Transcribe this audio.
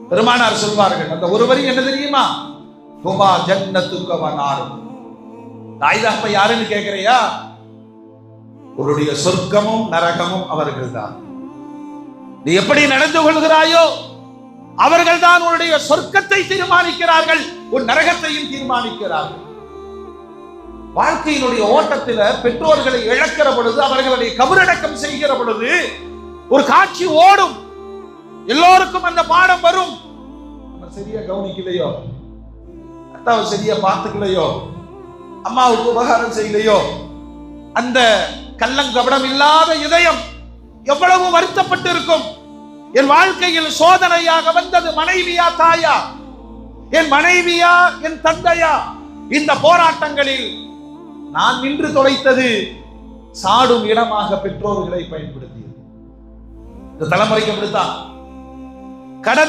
பெருமானார் சொல்வார்கள், அந்த ஒரு வரி என்ன தெரியுமா? ஹுமா ஜன்னத்துக வ நாரும். தாய் தகப்ப யாருன்னு கேட்கிறியா? உன்னுடைய சொர்க்கமும் நரகமும் அவர்கள் தான். நீ எப்படி நடந்து கொள்கிறாயோ அவர்கள் தான் உன்னுடைய சொர்க்கத்தை தீர்மானிக்கிறார்கள், உன் நரகத்தையும் தீர்மானிக்கிறார்கள். வாழ்க்கையினுடைய ஓட்டத்தில் பெற்றோர்களை இழக்கிற பொழுது, அவர்களை கபரடக்கம் செய்கிற பொழுது ஒரு காட்சி ஓடும். எல்லோருக்கும் அந்த பாடம் வரும். நம்ம சரியா கவனிக்கலையோ, அத்தாவை சரியா பார்த்துக்கலையோ, அம்மாவுக்கு உபகாரம் செய்யலையோ, அந்த கள்ளங்கபடம் இல்லாத இதயம் எவ்வளவு வருத்தப்பட்டு இருக்கும். என் வாழ்க்கையில் சோதனையாக வந்தது மனைவியா தாயா, என் மனைவியா என் தந்தையா? இந்த போராட்டங்களில் நான் நின்று தொலைத்தது சாடும் இடமாக பெற்றோர்களை பயன்படுத்தியது. இந்த தலைமுறைக்கு அப்படித்தான். கடந்த